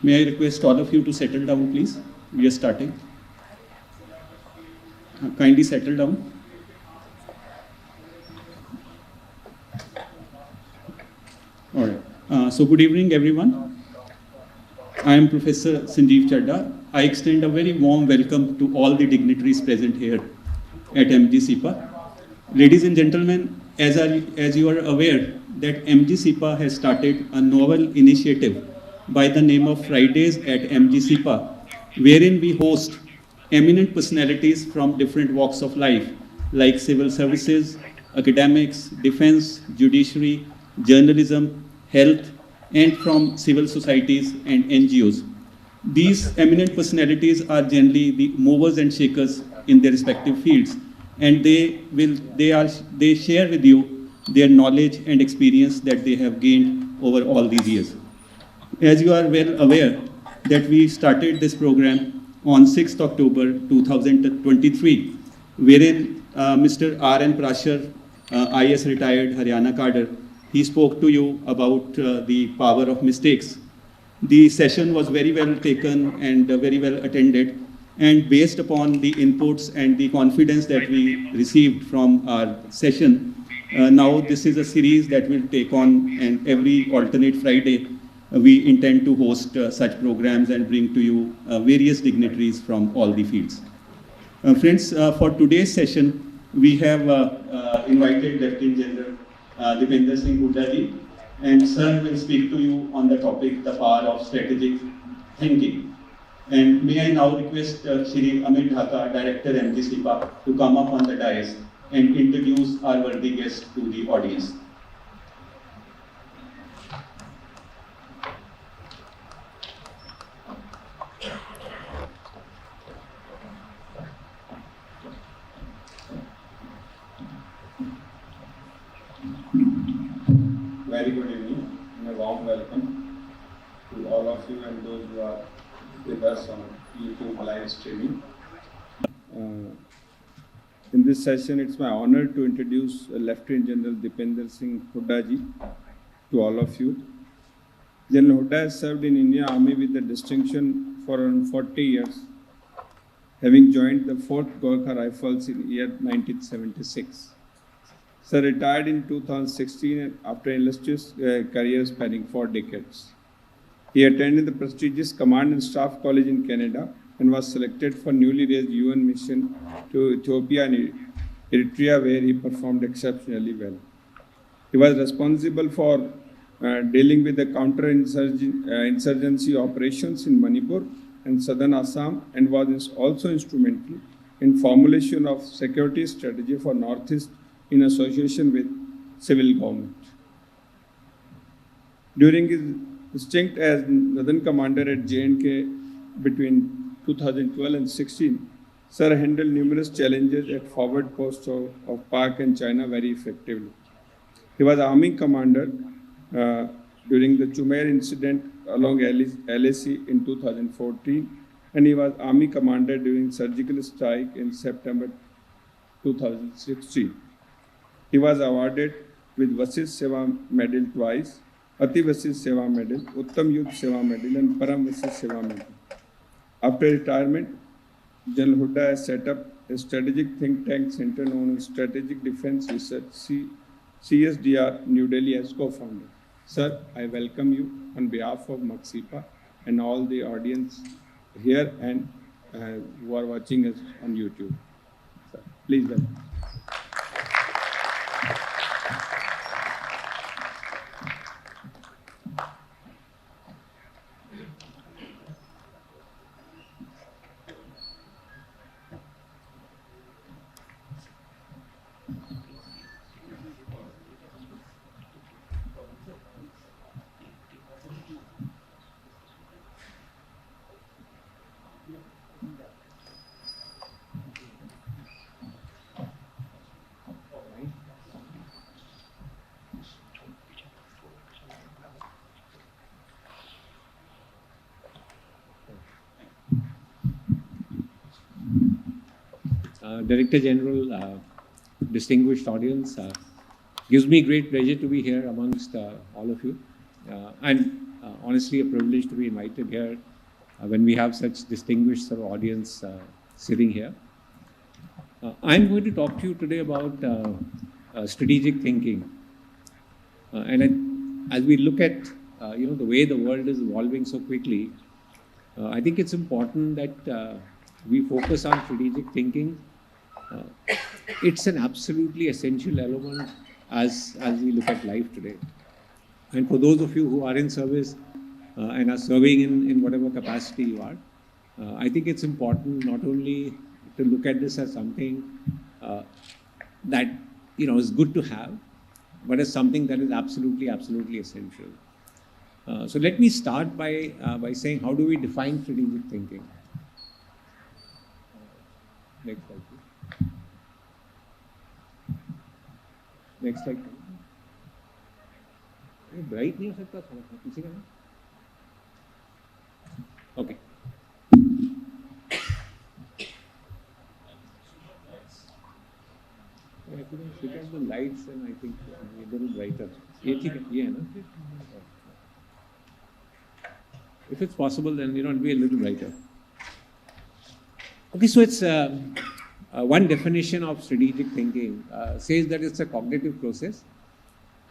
May I request all of you to settle down, please? We are starting. Kindly settle down. All right. So good evening, everyone. I am Professor Sanjeev Chadda. I extend a very warm welcome to all the dignitaries present here at MGSIPA. Ladies and gentlemen, as you are aware that MGSIPA has started a novel initiative by the name of Fridays at MGSIPA, wherein we host eminent personalities from different walks of life like civil services, academics, defense, judiciary, journalism, health, and from civil societies and NGOs. These eminent personalities are generally the movers and shakers in their respective fields, and they share with you their knowledge and experience that they have gained over all these years. As you are well aware that we started this program on 6th October 2023, wherein Mr. R.N. Prashar, IS retired Haryana cadre, he spoke to you about the power of mistakes. The session was very well taken and very well attended, and based upon the inputs and the confidence that we received from our session, now this is a series that will take on, and every alternate Friday we intend to host such programs and bring to you various dignitaries from all the fields. Friends, for today's session, we have invited Lieutenant General Dipender Singh Hooda ji, and sir will speak to you on the topic, the power of strategic thinking. And may I now request Shri Amit Dhaka, Director MGSIPA, to come up on the dais and introduce our worthy guest to the audience. Very good evening and a warm welcome to all of you and those who are with us on YouTube live streaming. In this session, it's my honor to introduce Lieutenant General Dipender Singh Hooda ji to all of you. General Hooda has served in Indian Army with the distinction for around 40 years, having joined the 4th Gorkha Rifles in year 1976. Sir retired in 2016 after an illustrious career spanning 4 decades. He attended the prestigious Command and Staff College in Canada and was selected for newly raised UN mission to Ethiopia and Eritrea, where he performed exceptionally well. He was responsible for dealing with the counter-insurgency operations in Manipur and southern Assam, and was also instrumental in formulation of security strategy for Northeast in association with civil government. During his stint as Northern Commander at J&K between 2012 and 16, Sir handled numerous challenges at forward posts of Pak and China very effectively. He was Army Commander during the Chumair incident along LAC in 2014, and he was Army Commander during surgical strike in September 2016. He was awarded with Vasist Seva Medal twice, Ati Vasist Seva Medal, Uttam Yudh Seva Medal, and Param Vasist Seva Medal. After retirement, General Hooda has set up a strategic think tank center known as Strategic Defense Research, CSDR, New Delhi, as co-founder. Sir, I welcome you on behalf of MGSIPA and all the audience here and who are watching us on YouTube. Sir, please welcome. Director General, distinguished audience, gives me great pleasure to be here amongst all of you. And honestly a privilege to be invited here when we have such distinguished sort of audience sitting here. I'm going to talk to you today about strategic thinking. As we look at the way the world is evolving so quickly, I think it's important that we focus on strategic thinking. It's an absolutely essential element as we look at life today. And for those of you who are in service and are serving in whatever capacity you are, I think it's important not only to look at this as something that is good to have, but as something that is absolutely essential. So let me start by saying, how do we define strategic thinking? Next slide, please. Next slide. Bright नहीं हो सकता थोड़ा किसी का नहीं? Okay. If you can switch off the lights, then I think a little brighter. ये ठीक है, ये है ना? If it's possible, then it'll be a little brighter. Okay, so it's one definition of strategic thinking says that it's a cognitive process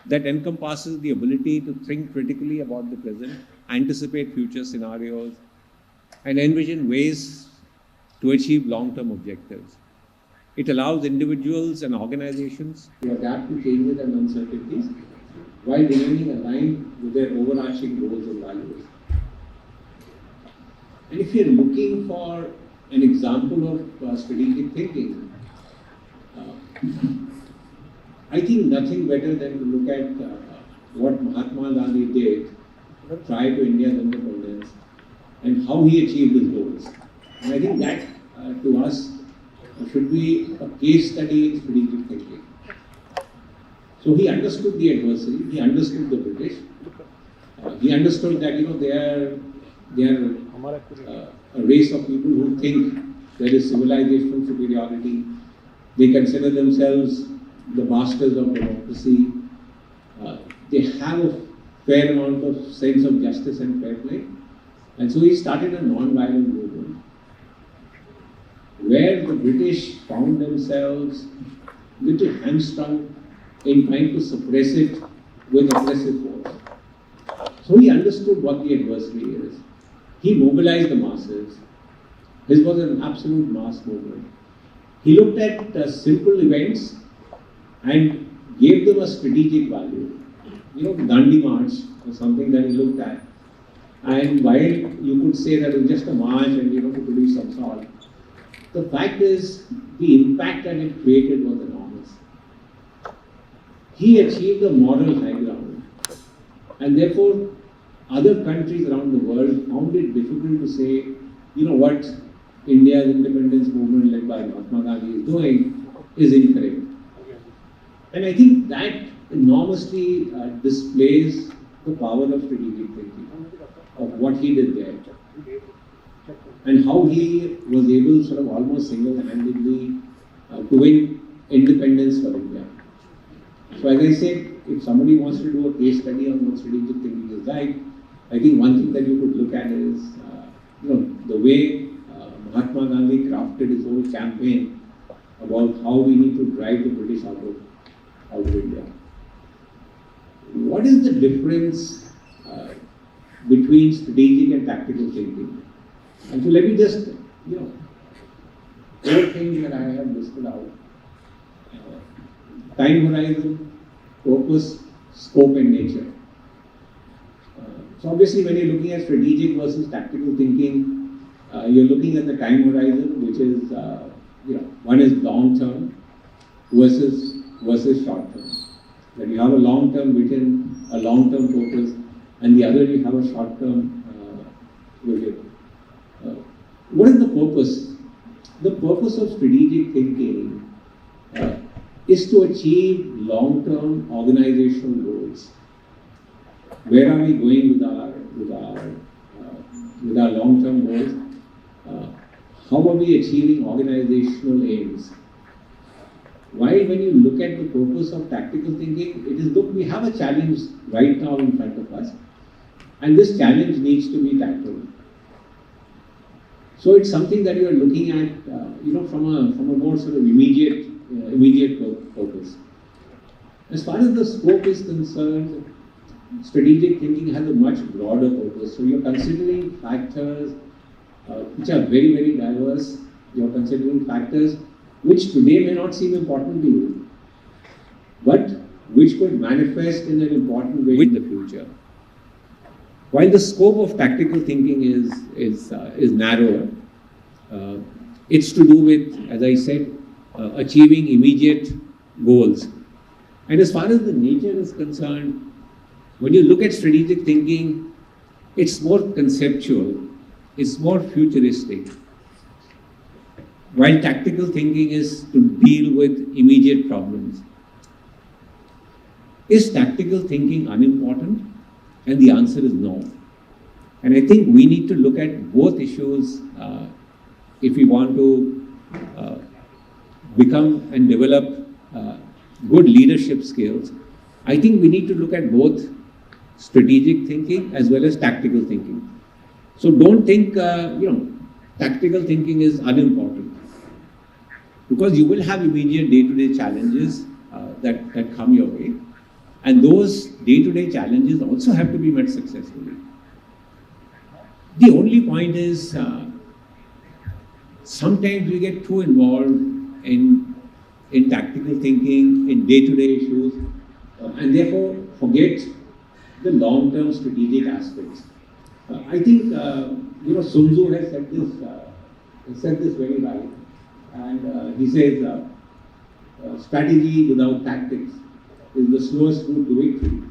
that encompasses the ability to think critically about the present, anticipate future scenarios, and envision ways to achieve long-term objectives. It allows individuals and organizations to adapt to changes and uncertainties while remaining aligned with their overarching goals and values. And if you're looking for an example of strategic thinking, I think nothing better than to look at what Mahatma Gandhi did prior to India's independence and how he achieved his goals. And I think that to us should be a case study in strategic thinking. So he understood the adversary, he understood the British, he understood that they are a race of people who think there is civilizational superiority. They consider themselves the masters of democracy. They have a fair amount of sense of justice and fair play. And so he started a non-violent movement where the British found themselves a little hamstrung in trying to suppress it with oppressive force. So he understood what the adversary is. He mobilized the masses. His was an absolute mass movement. He looked at simple events and gave them a strategic value. The Dandi March was something that he looked at. And while you could say that it was just a march and to produce some salt, the fact is the impact that it created was enormous. He achieved a moral high ground, and therefore other countries around the world found it difficult to say, what India's independence movement led by Mahatma Gandhi is doing is incorrect. And I think that enormously displays the power of strategic thinking, of what he did there, and how he was able sort of almost single-handedly to win independence for India. So as I said, if somebody wants to do a case study on what strategic thinking is like, I think one thing that you could look at is the way Mahatma Gandhi crafted his whole campaign about how we need to drive the British out of India. What is the difference between strategic and tactical thinking? And so let me just, 4 things that I have listed out. Time horizon, purpose, scope and nature. So obviously when you're looking at strategic versus tactical thinking, you're looking at the time horizon, which is, one is long term versus short term. That you have a long term vision, a long term purpose, and the other you have a short term vision. What is the purpose? The purpose of strategic thinking is to achieve long term organizational goals. Where are we going with our long term goals? How are we achieving organizational aims? While when you look at the purpose of tactical thinking, it is, look, we have a challenge right now in front of us, And this challenge needs to be tackled. So it's something that you are looking at, from a more sort of immediate purpose. As far as the scope is concerned, strategic thinking has a much broader purpose. So you're considering factors which are very, very diverse. You're considering factors which today may not seem important to you, but which could manifest in an important way in the future. While the scope of tactical thinking is narrower, it's to do with, as I said, achieving immediate goals. And as far as the nature is concerned, when you look at strategic thinking, it's more conceptual, it's more futuristic. While tactical thinking is to deal with immediate problems. Is tactical thinking unimportant? And the answer is no. And I think we need to look at both issues if we want to become and develop good leadership skills. I think we need to look at both strategic thinking as well as tactical thinking. So don't think, tactical thinking is unimportant, because you will have immediate day-to-day challenges that come your way. And those day-to-day challenges also have to be met successfully. The only point is, sometimes we get too involved in tactical thinking, in day-to-day issues, and therefore forget the long-term strategic aspects. I think, Sun Tzu has said this very right. And he says, strategy without tactics is the slowest route to victory.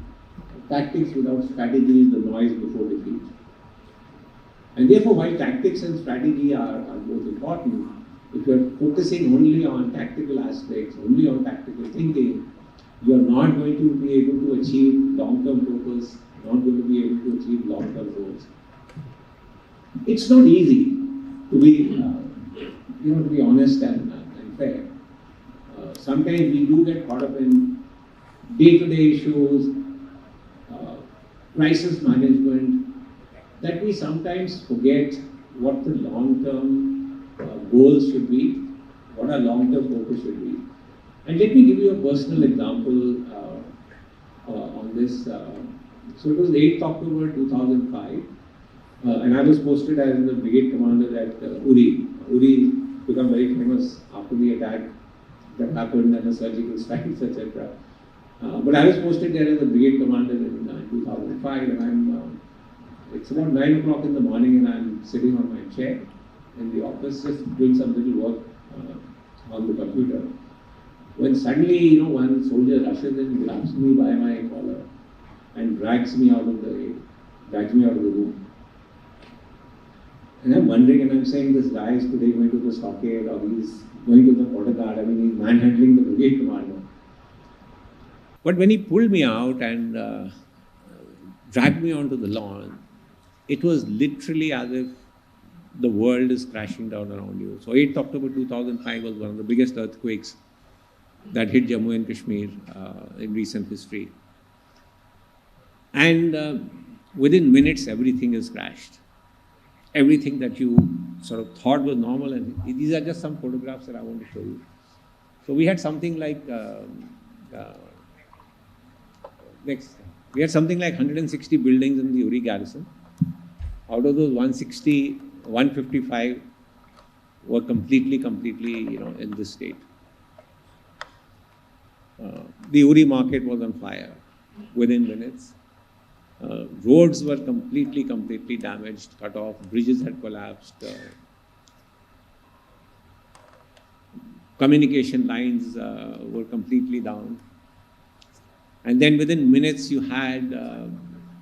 Tactics without strategy is the noise before defeat. And therefore, while tactics and strategy are both important, if you're focusing only on tactical aspects, only on tactical thinking, you're not going to be able to achieve long-term purpose, not going to be able to achieve long-term goals. It's not easy to be honest and fair. Sometimes we do get caught up in day-to-day issues, crisis management, that we sometimes forget what the long-term goals should be, what our long-term focus should be. And let me give you a personal example on this. So it was 8th October 2005, and I was posted as the brigade commander at Uri. Uri became very famous after the attack that happened and the surgical strikes, etc. But I was posted there as the brigade commander in 2005, and it's about 9 o'clock in the morning, and I'm sitting on my chair in the office just doing some little work on the computer. When suddenly, one soldier rushes in, grabs me by my collar and drags me out of the room. And I'm wondering, and I'm saying, this guy is today going to the stockade, or he's going to the border guard. I mean, he's manhandling the brigade commander. But when he pulled me out and dragged me onto the lawn, it was literally as if the world is crashing down around you. So 8th October 2005 was one of the biggest earthquakes that hit Jammu and Kashmir in recent history. And within minutes, everything is crashed. Everything that you sort of thought was normal, and these are just some photographs that I want to show you. So we had something like, we had something like 160 buildings in the Uri garrison. Out of those 160, 155 were completely, in this state. The Uri market was on fire within minutes. Roads were completely damaged, cut off. Bridges had collapsed. Communication lines were completely down. And then within minutes, you had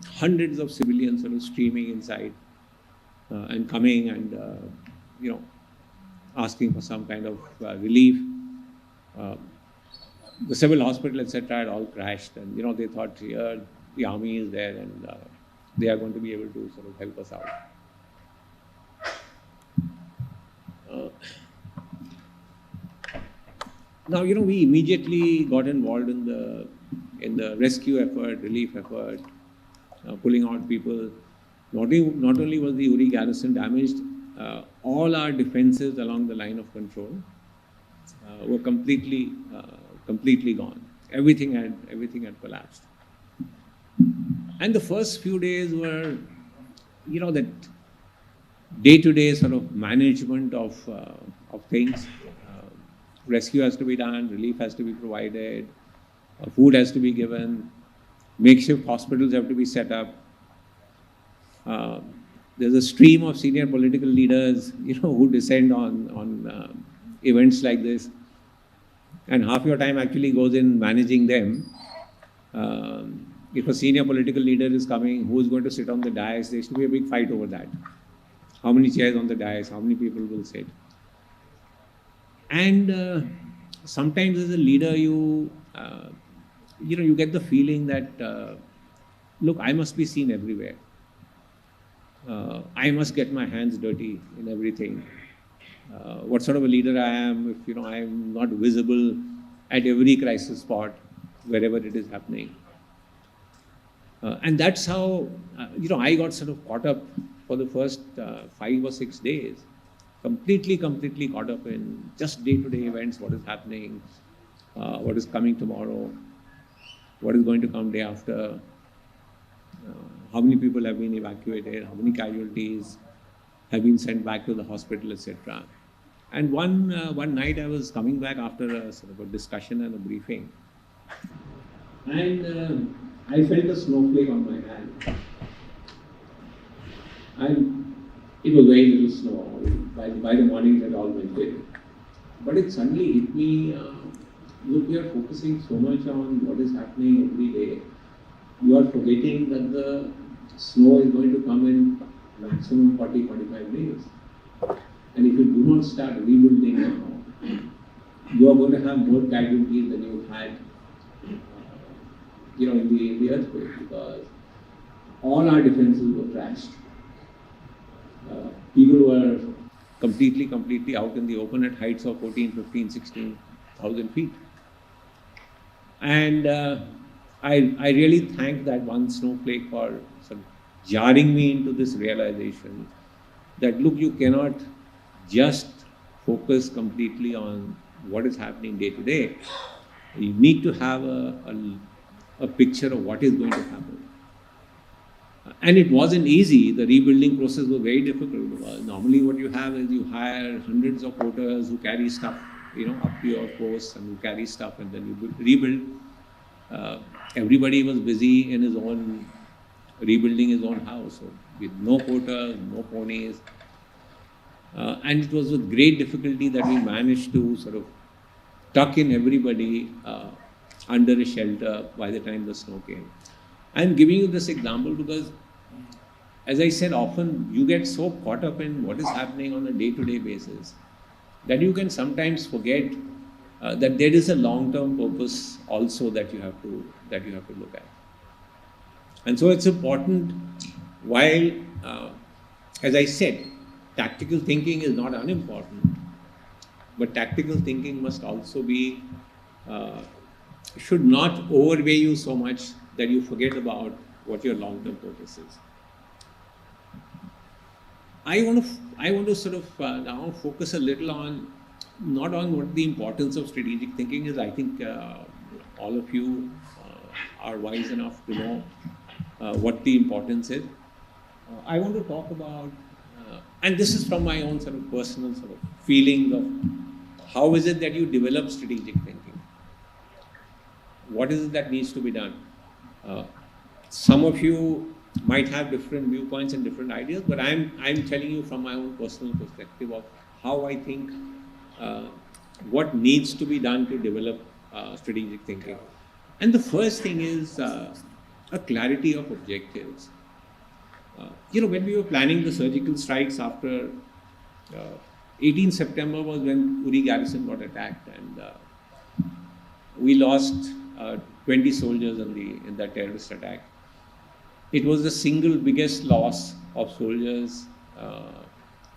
hundreds of civilians sort of streaming inside and coming and, asking for some kind of relief. The civil hospital, etc., had all crashed, and, they thought, here, the army is there, and they are going to be able to sort of help us out. Now, we immediately got involved in the rescue effort, relief effort. pulling out people. Not only was the Uri garrison damaged, all our defenses along the line of control were completely gone. Everything had collapsed. And the first few days were, that day-to-day sort of management of things. Rescue has to be done, relief has to be provided, food has to be given, makeshift hospitals have to be set up. There's a stream of senior political leaders, who descend on events like this, and half your time actually goes in managing them. If a senior political leader is coming, who is going to sit on the dais? There used to be a big fight over that. How many chairs on the dais? How many people will sit? And sometimes as a leader, you get the feeling that, look, I must be seen everywhere. I must get my hands dirty in everything. What sort of a leader I am if, I am not visible at every crisis spot, wherever it is happening. And that's how, I got sort of caught up for the first 5 or 6 days. Completely caught up in just day-to-day events, what is happening, what is coming tomorrow, what is going to come day after, how many people have been evacuated, how many casualties have been sent back to the hospital, etc. And one night I was coming back after a sort of a discussion and a briefing, and I felt a snowflake on my hand. And it was very little snow. By the morning it had all melted. But it suddenly hit me, look, we are focusing so much on what is happening every day. You are forgetting that the snow is going to come in maximum 40-45 days. And if you do not start rebuilding now, you are going to have more casualties than you had in the earthquake, because all our defenses were trashed. People were completely out in the open at heights of 14, 15, 16,000 feet. And I really thank that one snowflake for sort of jarring me into this realization that, look, you cannot just focus completely on what is happening day to day. You need to have a picture of what is going to happen. And it wasn't easy. The rebuilding process was very difficult, because normally what you have is you hire hundreds of porters who carry stuff, up to your posts, and who carry stuff, and then you rebuild. Everybody was busy in his own, rebuilding his own house, so with no porters, no ponies. And it was with great difficulty that we managed to sort of tuck in everybody under a shelter by the time the snow came. I'm giving you this example because, as I said, often you get so caught up in what is happening on a day-to-day basis that you can sometimes forget that there is a long-term purpose also that you have to look at. And so it's important, while, as I said, tactical thinking is not unimportant, but tactical thinking must also be, should not overweigh you so much that you forget about what your long-term purpose is. I want to sort of now focus a little on, not on what the importance of strategic thinking is. I think all of you are wise enough to know what the importance is. I want to talk about, and this is from my own sort of personal sort of feelings of how is it that you develop strategic thinking? What is it that needs to be done? Some of you might have different viewpoints and different ideas, but I'm telling you from my own personal perspective of how I think what needs to be done to develop strategic thinking. And the first thing is a clarity of objectives. When we were planning the surgical strikes after 18 September was when Uri garrison got attacked, and we lost 20 soldiers in that terrorist attack. It was the single biggest loss of soldiers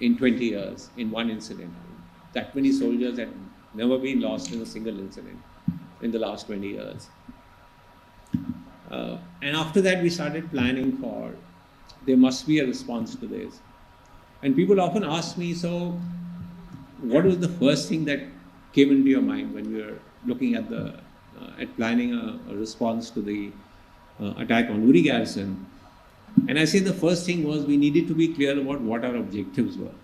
in 20 years in one incident. That many soldiers had never been lost in a single incident in the last 20 years. And after that, we started planning for, there must be a response to this. And people often ask me, so what was the first thing that came into your mind when you were looking at at planning a response to the attack on Uri garrison? And I say the first thing was we needed to be clear about what our objectives were.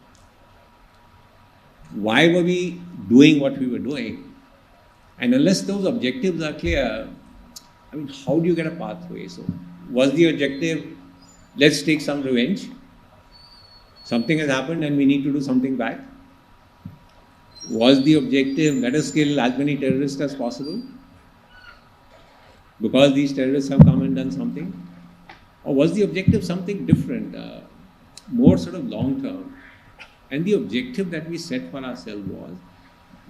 Why were we doing what we were doing? And unless those objectives are clear, I mean, how do you get a pathway? So, was the objective, let's take some revenge? Something has happened and we need to do something back? Was the objective, let us kill as many terrorists as possible? Because these terrorists have come and done something? Or was the objective something different, more sort of long term? And the objective that we set for ourselves was,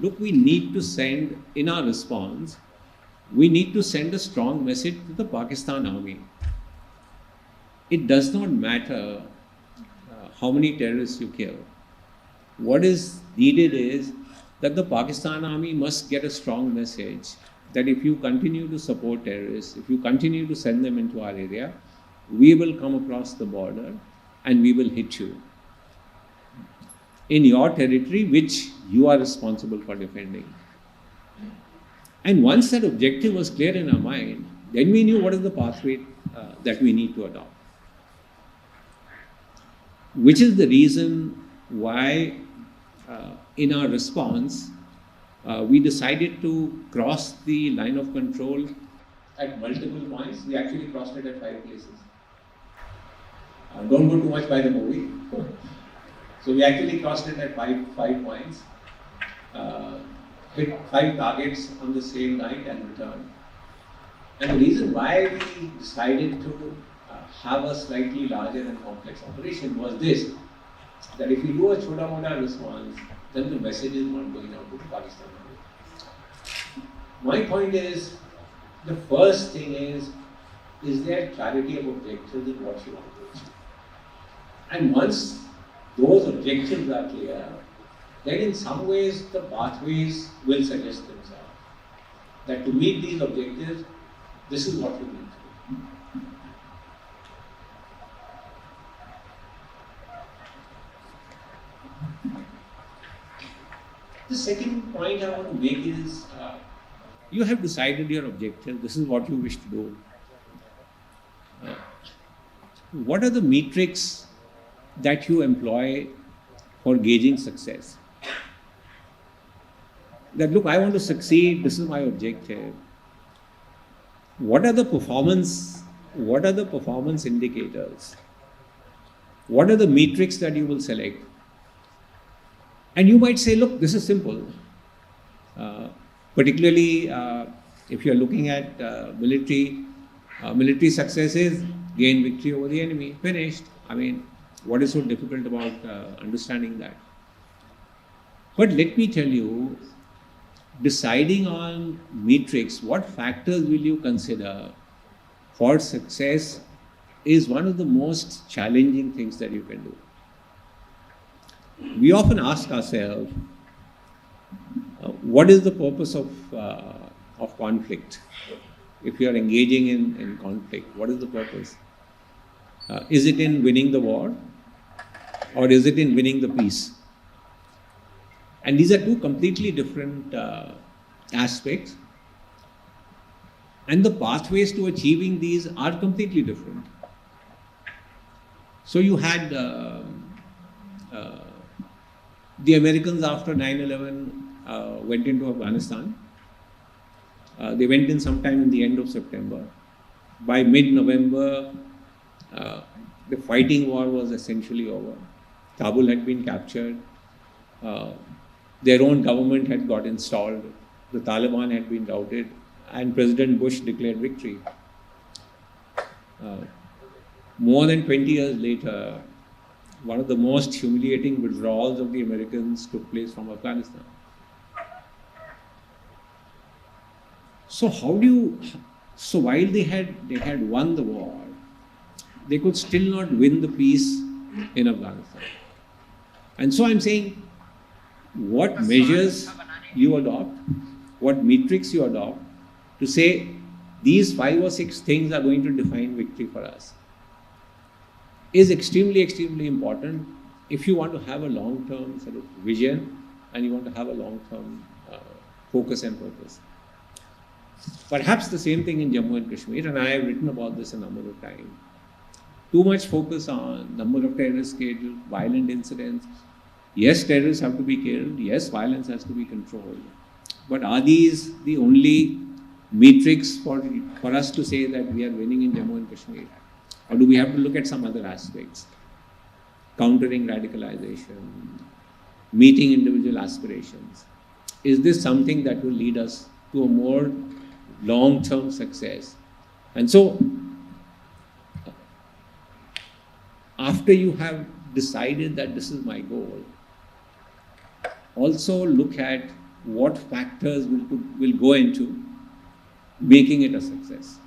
look, we need to send, in our response, we need to send a strong message to the Pakistan army. It does not matter how many terrorists you kill. What is needed is that the Pakistan army must get a strong message that if you continue to support terrorists, if you continue to send them into our area, we will come across the border and we will hit you in your territory, which you are responsible for defending. And once that objective was clear in our mind, then we knew what is the pathway that we need to adopt. Which is the reason why in our response, we decided to cross the line of control at multiple points. We actually crossed it at 5 places. Don't go too much by the movie. So we actually crossed it at five points, hit 5 targets on the same night and returned. And the reason why we decided to have a slightly larger and complex operation was this, that if we do a chota mota response, then the message is not going out to Pakistan. My point is, the first thing is there clarity of objectives in what you want to achieve? And once those objectives are clear, then in some ways the pathways will suggest themselves. That to meet these objectives, this is what we need to do. The second point I want to make is, you have decided your objective, this is what you wish to do. What are the metrics that you employ for gauging success? That, look, I want to succeed, this is my objective. What are the performance indicators? What are the metrics that you will select? And you might say, look, this is simple. Particularly if you're looking at military successes, gain victory over the enemy, finished. I mean, what is so difficult about understanding that? But let me tell you, deciding on metrics, what factors will you consider for success is one of the most challenging things that you can do. We often ask ourselves, what is the purpose of conflict? If you are engaging in conflict, what is the purpose? Is it in winning the war, or is it in winning the peace? And these are 2 completely different aspects. And the pathways to achieving these are completely different. So you had the Americans after 9/11 went into Afghanistan. They went in sometime in the end of September. By mid-November, the fighting war was essentially over. Kabul had been captured. Their own government had got installed. The Taliban had been routed. And President Bush declared victory. More than 20 years later, one of the most humiliating withdrawals of the Americans took place from Afghanistan. So while they had won the war, they could still not win the peace in Afghanistan. And so I'm saying, what measures you adopt, what metrics you adopt to say, these 5 or 6 things are going to define victory for us, is extremely, extremely important if you want to have a long-term sort of vision and you want to have a long-term focus and purpose. Perhaps the same thing in Jammu and Kashmir, and I have written about this a number of times. Too much focus on number of terrorists killed, violent incidents. Yes, terrorists have to be killed. Yes, violence has to be controlled. But are these the only metrics for us to say that we are winning in Jammu and Kashmir? Or do we have to look at some other aspects? Countering radicalization, meeting individual aspirations. Is this something that will lead us to a more long-term success? And so, after you have decided that this is my goal, also look at what factors will go into making it a success.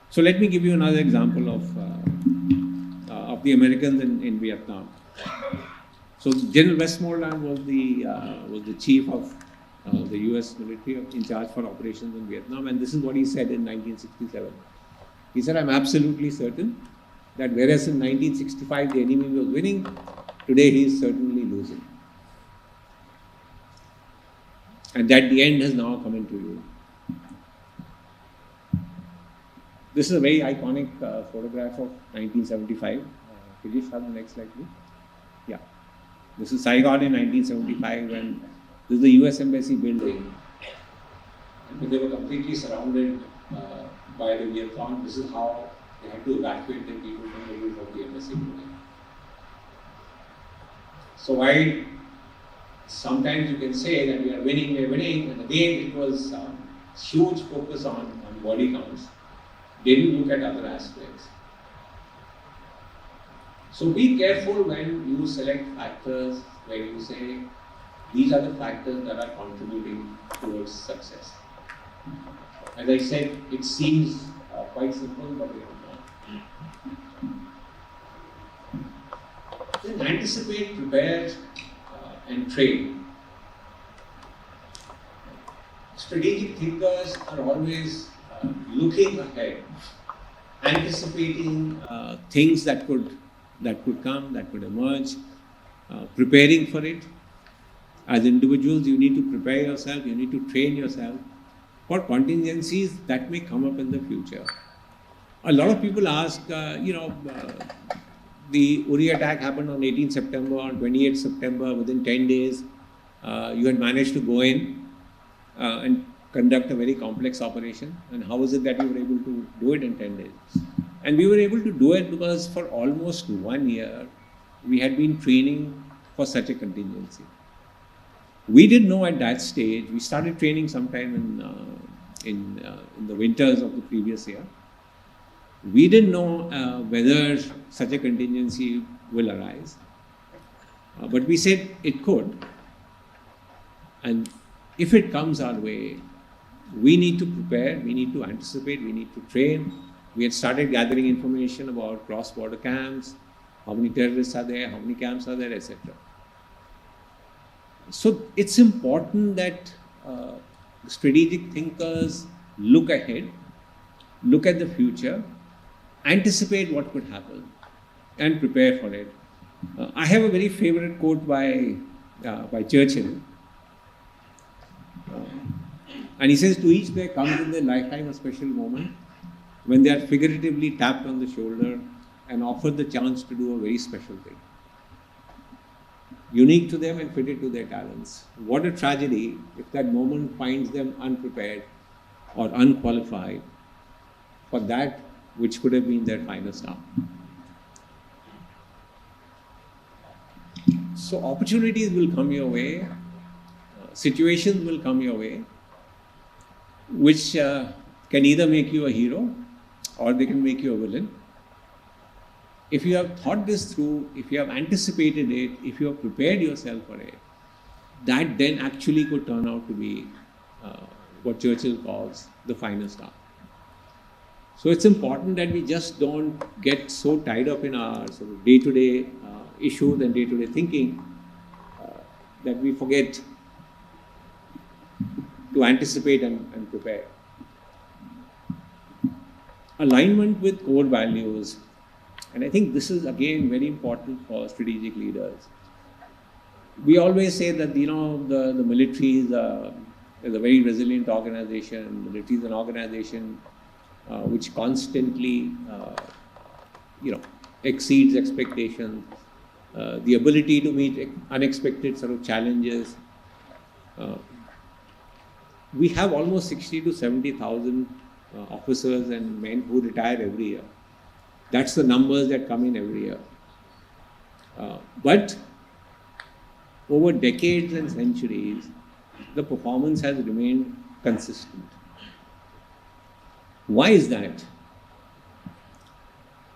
So let me give you another example of the Americans in Vietnam. So General Westmoreland was the chief of the U.S. military in charge for operations in Vietnam, and this is what he said in 1967. He said, "I'm absolutely certain that whereas in 1965 the enemy was winning, today he is certainly losing, and that the end has now come into view." This is a very iconic photograph of 1975. Could you have the next slide, please? Yeah. This is Saigon in 1975 when this is the US Embassy building. And they were completely surrounded by the Viet Cong. This is how they had to evacuate the people from the roof of the embassy building. So while sometimes you can say that we are winning, and again it was huge focus on body counts. They didn't look at other aspects. So be careful when you select factors, when you say these are the factors that are contributing towards success. As I said, it seems quite simple, but it is not. Then anticipate, prepare, and train. Strategic thinkers are always looking ahead, anticipating things that could come, that could emerge, preparing for it. As individuals, you need to prepare yourself, you need to train yourself for contingencies that may come up in the future. A lot of people ask, the Uri attack happened on 18 September, on 28 September, within 10 days, you had managed to go in and conduct a very complex operation, and how is it that you were able to do it in 10 days? And we were able to do it because for almost 1 year, we had been training for such a contingency. We didn't know at that stage, we started training sometime in the winters of the previous year. We didn't know whether such a contingency will arise, but we said it could, and if it comes our way, we need to prepare, we need to anticipate, we need to train. We had started gathering information about cross-border camps, how many terrorists are there, how many camps are there, etc. So it's important that strategic thinkers look ahead, look at the future, anticipate what could happen, and prepare for it. I have a very favorite quote by Churchill. And he says, "To each there comes in their lifetime a special moment when they are figuratively tapped on the shoulder and offered the chance to do a very special thing, unique to them and fitted to their talents. What a tragedy if that moment finds them unprepared or unqualified for that which could have been their finest hour." So opportunities will come your way, situations will come your way, which can either make you a hero or they can make you a villain. If you have thought this through, if you have anticipated it, if you have prepared yourself for it, that then actually could turn out to be what Churchill calls the finest hour. So it's important that we just don't get so tied up in our sort of day-to-day issues and day-to-day thinking that we forget to anticipate and prepare. Alignment with core values, and I think this is again very important for strategic leaders. We always say that the military is a very resilient organization. The military is an organization which constantly exceeds expectations. The ability to meet unexpected sort of challenges. We have almost 60 to 70,000 officers and men who retire every year. That's the numbers that come in every year. But over decades and centuries, the performance has remained consistent. Why is that?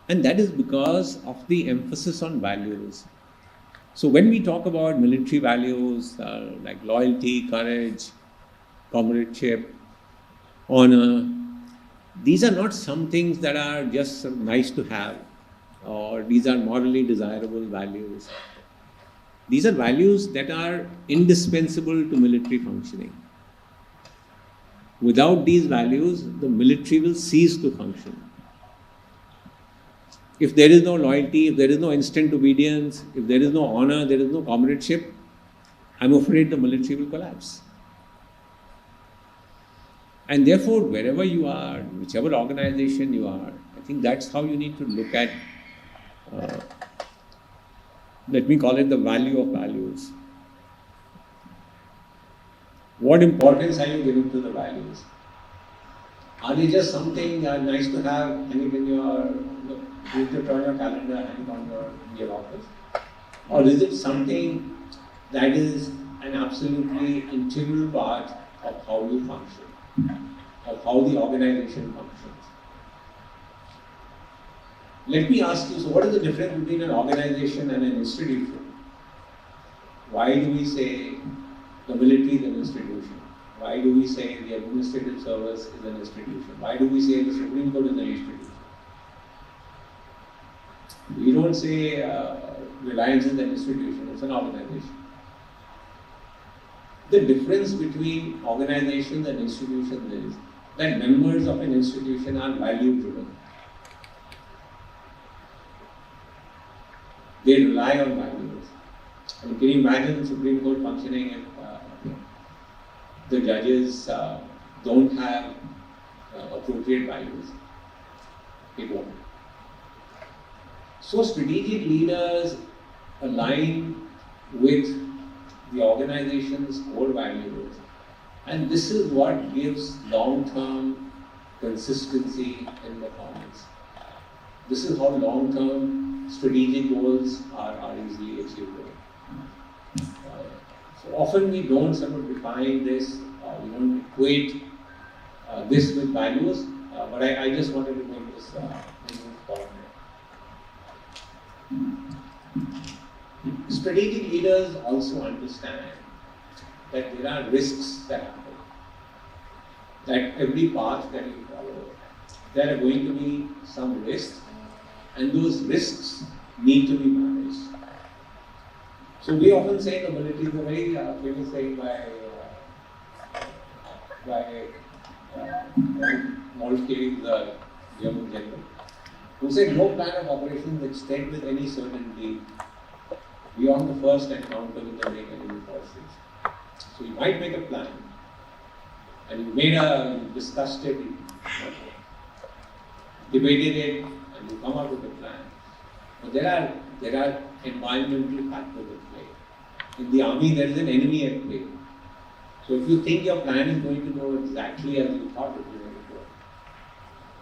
And that is because of the emphasis on values. So when we talk about military values like loyalty, courage, comradeship, honor, these are not some things that are just nice to have, or these are morally desirable values. These are values that are indispensable to military functioning. Without these values, the military will cease to function. If there is no loyalty, if there is no instant obedience, if there is no honor, there is no comradeship, I'm afraid the military will collapse. And therefore, wherever you are, whichever organization you are, I think that's how you need to look at, let me call it the value of values. What importance are you giving to the values? Are they just something nice to have, hang it in your, you to turn your calendar, hang it on your office? Or is it something that is an absolutely integral part of how you function, of how the organization functions? Let me ask you, so what is the difference between an organization and an institution? Why do we say the military is an institution? Why do we say the administrative service is an institution? Why do we say the Supreme Court is an institution? We don't say Reliance is an institution, it's an organization. The difference between organizations and institutions is that members of an institution are value driven. They rely on values. I mean, can you imagine the Supreme Court functioning if the judges don't have appropriate values? It won't. So strategic leaders align with the organization's core values, and this is what gives long-term consistency in performance. This is how long-term strategic goals are easily achievable. So often we don't sort of define this, we don't equate this with values, but I just wanted to make this point. Strategic leaders also understand that there are risks that happen, that every path that you follow, there are going to be some risks, and those risks need to be managed. So we often say in the military, is a very famous saying by Moltke, the German general, who said no plan of operations extend with any certainty beyond the first encounter with the main enemy forces. So you might make a plan, and you discussed it, debated it, and you come up with a plan. But there are environmental factors at play. In the army, there is an enemy at play. So if you think your plan is going to go exactly as you thought it was going to go,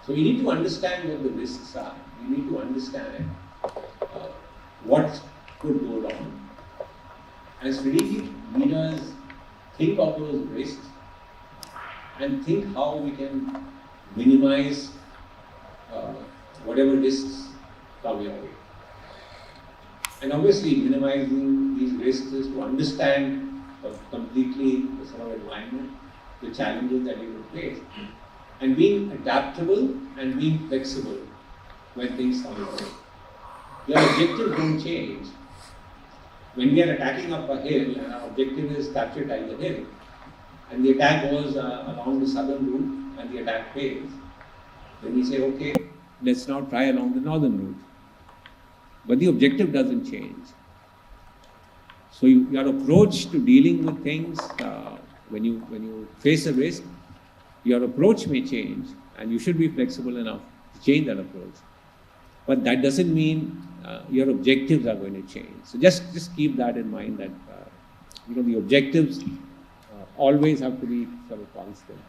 so you need to understand what the risks are. You need to understand what could go wrong. And strategic leaders think of those risks and think how we can minimize whatever risks come your way. And obviously, minimizing these risks is to understand completely the sort of environment, the challenges that you will face, and being adaptable and being flexible when things come your way. Your objectives don't change. When we are attacking up a hill and our objective is capture Tiger Hill, and the attack goes along the southern route, and the attack fails, then we say, okay, let's now try along the northern route. But the objective doesn't change. So your approach to dealing with things, when you face a risk, your approach may change, and you should be flexible enough to change that approach. But that doesn't mean your objectives are going to change. So just keep that in mind, that the objectives always have to be sort of constant.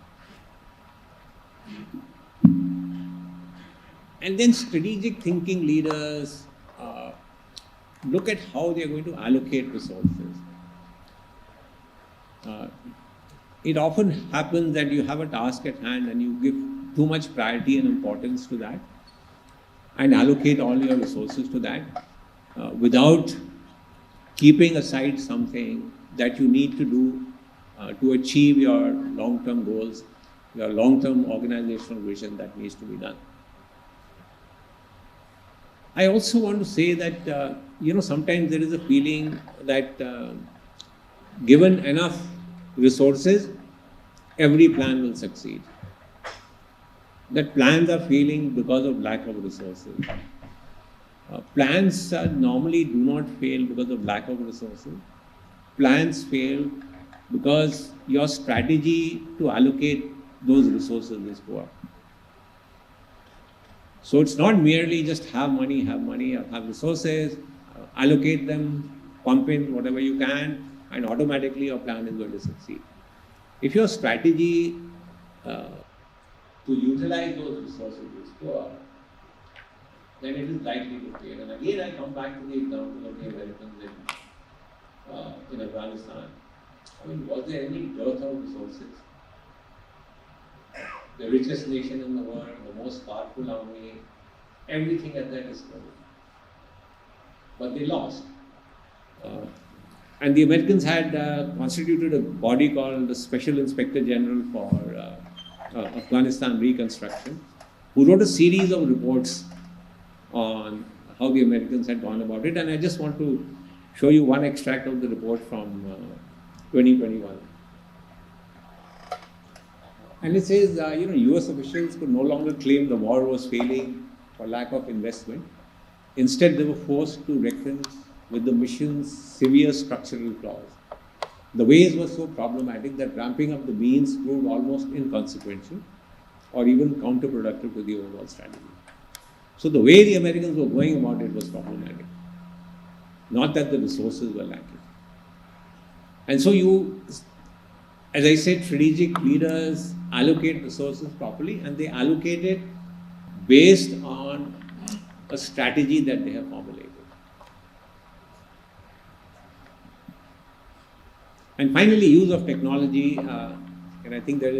And then strategic thinking leaders look at how they are going to allocate resources. It often happens that you have a task at hand and you give too much priority and importance to that and allocate all your resources to that without keeping aside something that you need to do to achieve your long-term goals, your long-term organizational vision that needs to be done. I also want to say that, sometimes there is a feeling that given enough resources, every plan will succeed. That plans are failing because of lack of resources. Plans normally do not fail because of lack of resources. Plans fail because your strategy to allocate those resources is poor. So it's not merely just have money, or have resources, allocate them, pump in whatever you can, and automatically your plan is going to succeed. If your strategy to utilize those resources is poor, then it is likely to fail. And again, I come back to the example of the Americans in Afghanistan. I mean, was there any dearth of resources? The richest nation in the world, the most powerful army, everything at their disposal. But they lost. And the Americans had constituted a body called the Special Inspector General for Afghanistan Reconstruction, who wrote a series of reports on how the Americans had gone about it. And I just want to show you one extract of the report from 2021. And it says, US officials could no longer claim the war was failing for lack of investment. Instead, they were forced to reckon with the mission's severe structural flaws. The ways were so problematic that ramping up the means proved almost inconsequential or even counterproductive to the overall strategy. So the way the Americans were going about it was problematic. Not that the resources were lacking. And so as I said, strategic leaders allocate resources properly, and they allocate it based on a strategy that they have formulated. And finally, use of technology, and I think there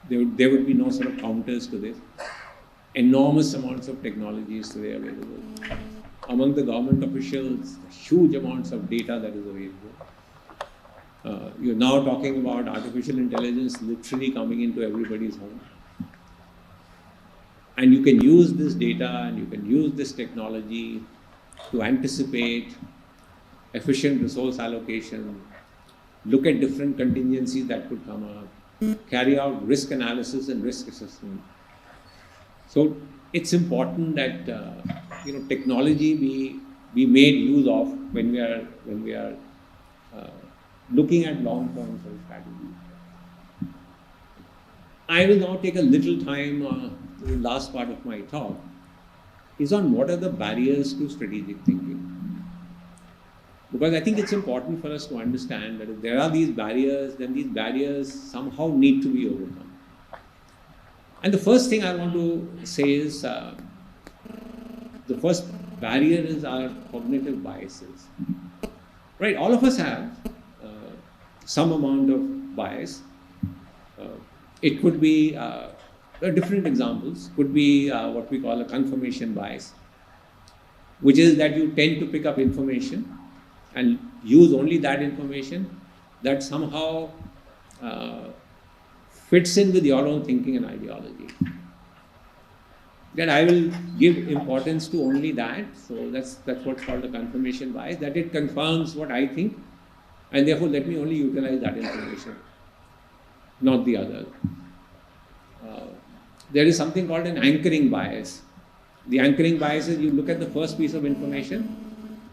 would be no sort of counters to this. Enormous amounts of technology is today available. Among the government officials, huge amounts of data that is available. You're now talking about artificial intelligence literally coming into everybody's home. And you can use this data and you can use this technology to anticipate efficient resource allocation, look at different contingencies that could come up, carry out risk analysis and risk assessment. So it's important that technology be made use of when we are looking at long-term sort of strategy. I will now take a little time, the last part of my talk, is on what are the barriers to strategic thinking. Because I think it's important for us to understand that if there are these barriers, then these barriers somehow need to be overcome. And the first thing I want to say is, the first barrier is our cognitive biases. Right, all of us have some amount of bias. It could be, different examples, could be what we call a confirmation bias, which is that you tend to pick up information and use only that information that somehow fits in with your own thinking and ideology. that I will give importance to only that. So that's what's called the confirmation bias, that it confirms what I think, and therefore let me only utilize that information, not the other. There is something called an anchoring bias. The anchoring bias is you look at the first piece of information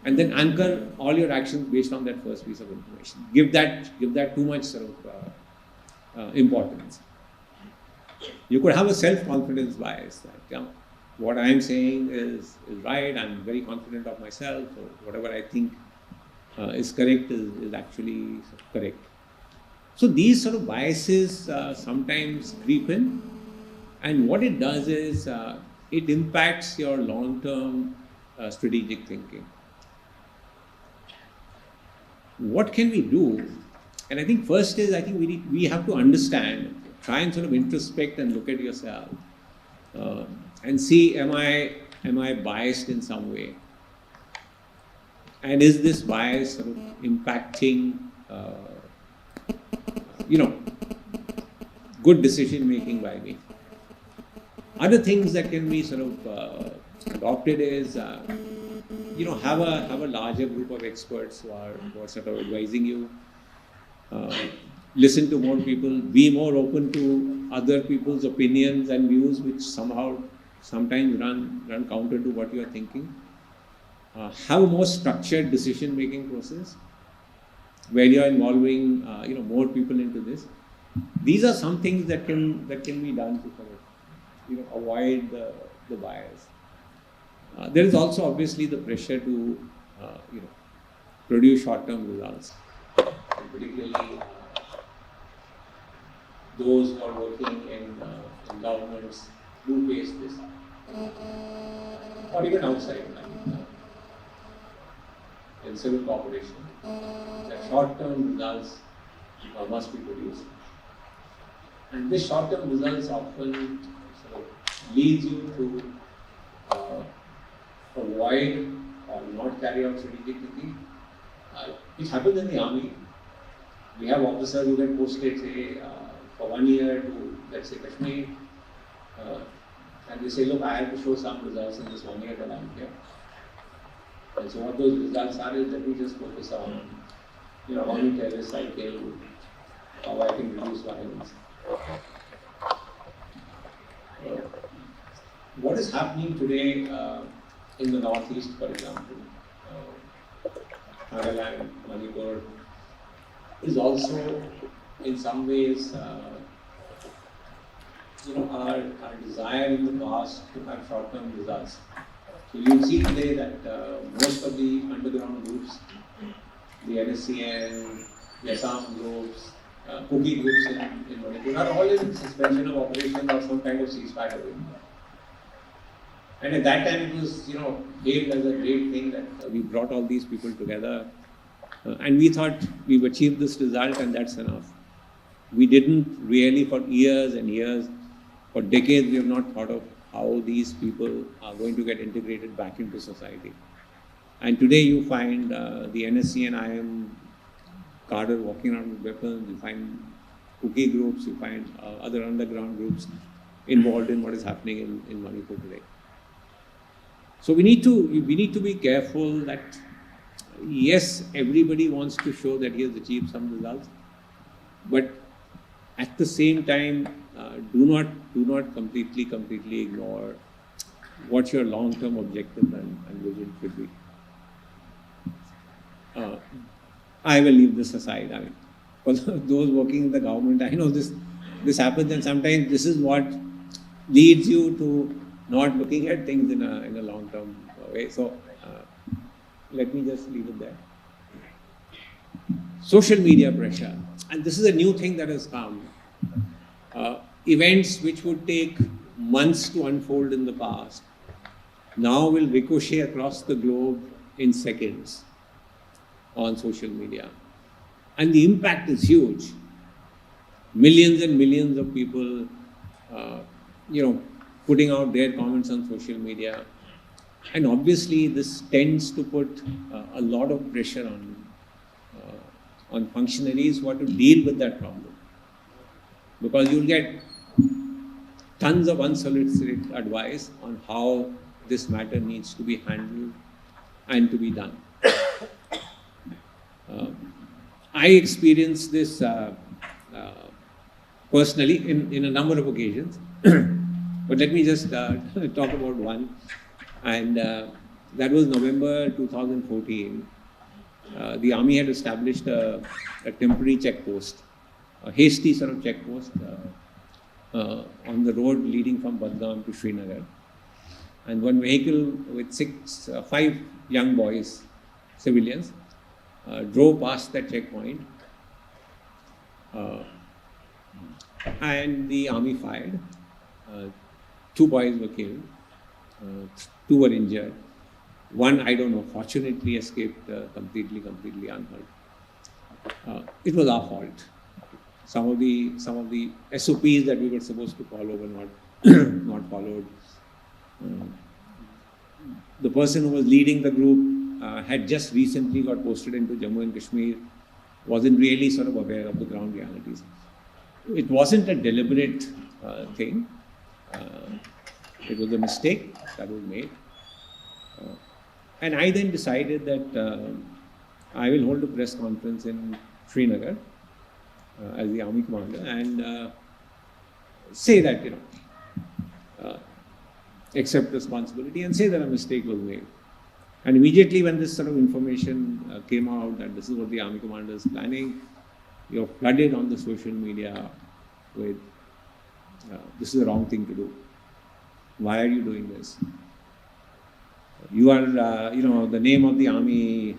and then anchor all your actions based on that first piece of information. Give that too much sort of importance. You could have a self-confidence bias that what I am saying is right, I'm very confident of myself, or whatever I think is correct is actually correct. So these sort of biases sometimes creep in, and what it does is it impacts your long-term strategic thinking. What can we do? And I think first is, I think we have to understand, try and sort of introspect and look at yourself and see, am I biased in some way? And is this bias sort of impacting, good decision making by me? Other things that can be sort of adopted is, have a larger group of experts who are sort of advising you. Listen to more people, be more open to other people's opinions and views, which sometimes run counter to what you are thinking. Have a more structured decision-making process where you are involving more people into this. These are some things that can be done to sort of avoid the bias. There is also obviously the pressure to produce short-term results, particularly those who are working in governments do face this, or even outside, in civil corporation, that short-term results must be produced. And this short-term results often sort of leads you to avoid or not carry out strategic thinking. It happens in the army. We have officers who get posted, say, for 1 year to, let's say, Kashmir, and they say, look, I have to show some results in this 1 year that I'm here. And so what those results are is that we just focus on, how many terrorists I kill, how I can reduce violence. What is happening today in the Northeast, for example, Nagaland, Manipur, is also in some ways, our desire in the past to have short-term results. So you'll see today that most of the underground groups, the NSCN, the Assam groups, Kuki groups in Manipur are all in suspension of operation or some kind of ceasefire. And at that time it was, hailed as a great thing that we brought all these people together. And we thought we've achieved this result and that's enough. We didn't really, for years and years, for decades, we have not thought of how these people are going to get integrated back into society. And today you find the NSC and IM cadre walking around with weapons, you find Kuki groups, you find other underground groups involved in what is happening in Manipur today. So we need to be careful that, yes, everybody wants to show that he has achieved some results, but at the same time, do not completely ignore what your long-term objective and vision should be. I will leave this aside. I mean, for those working in the government, I know this happens, and sometimes this is what leads you to not looking at things in a long-term way. So let me just leave it there. Social media pressure, and this is a new thing that has come. Events which would take months to unfold in the past now will ricochet across the globe in seconds on social media. And the impact is huge. Millions and millions of people, putting out their comments on social media. And obviously this tends to put a lot of pressure on functionaries who have to deal with that problem. Because you'll get tons of unsolicited advice on how this matter needs to be handled and to be done. I experienced this personally in a number of occasions, but let me just talk about one, and that was November 2014. The army had established a temporary check post, a hasty sort of check post on the road leading from Badgaon to Srinagar. And one vehicle with 5 young boys, civilians, drove past that checkpoint, and the army fired. 2 boys were killed, 2 were injured. One, I don't know, fortunately escaped completely unhurt. It was our fault. Some of the SOPs that we were supposed to follow were not followed. The person who was leading the group had just recently got posted into Jammu and Kashmir, wasn't really sort of aware of the ground realities. It wasn't a deliberate thing. It was a mistake that was made. And I then decided that I will hold a press conference in Srinagar as the army commander and say that, accept responsibility and say that a mistake was made. And immediately when this sort of information came out that this is what the army commander is planning, you're flooded on the social media with this is the wrong thing to do. Why are you doing this? You are, the name of the army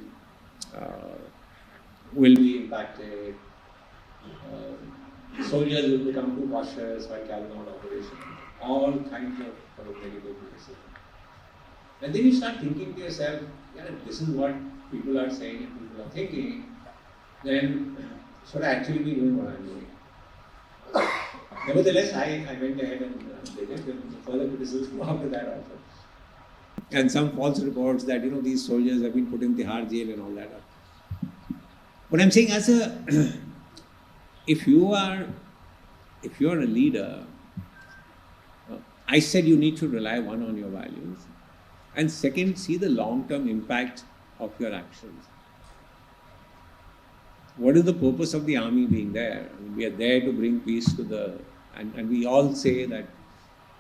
will be impacted. Soldiers will become too cautious while carrying out operations. All kinds of sort of negative criticism. And then you start thinking to yourself, yeah, if this is what people are saying and people are thinking, then should I actually be doing what I'm doing? Nevertheless, I went ahead and did it, and further criticism after that also. And some false reports that, these soldiers have been put in Tihar jail and all that. What I'm saying, if you are a leader, I said you need to rely, one, on your values, and second, see the long-term impact of your actions. What is the purpose of the army being there? I mean, we are there to bring peace to and we all say that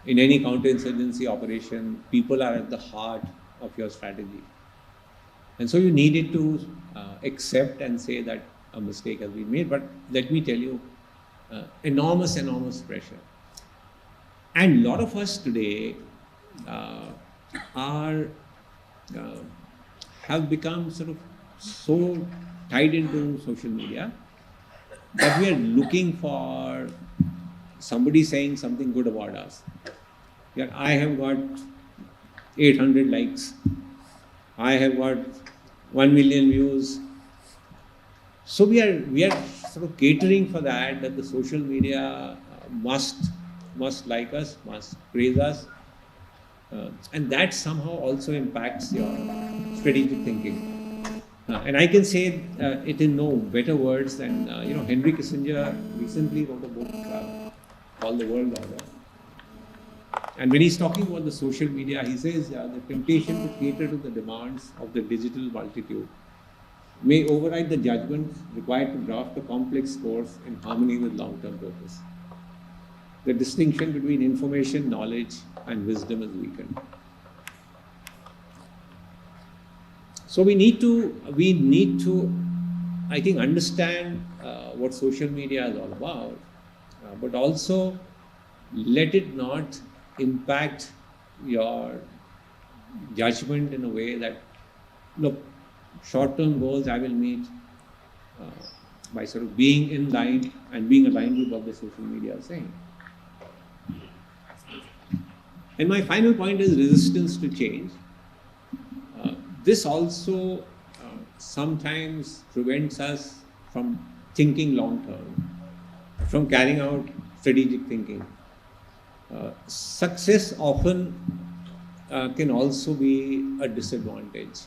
in any counterinsurgency operation, people are at the heart of your strategy. And so you needed to accept and say that a mistake has been made. But let me tell you, enormous pressure. And a lot of us today have become sort of so tied into social media that we are looking for somebody saying something good about us. Yeah, I have got 800 likes. I have got 1 million views. So we are sort of catering for that the social media must like us, must praise us, and that somehow also impacts your strategic thinking. And I can say it in no better words than Henry Kissinger recently wrote a book called The World Order. And when he's talking about the social media, he says the temptation to cater to the demands of the digital multitude may override the judgment required to draft a complex course in harmony with long-term purpose. The distinction between information, knowledge, and wisdom is weakened. So we need to, I think, understand what social media is all about, but also let it not impact your judgment in a way that, look, short-term goals I will meet by sort of being in line and being aligned with what the social media is saying. And my final point is resistance to change. This also sometimes prevents us from thinking long-term, from carrying out strategic thinking. Success often can also be a disadvantage.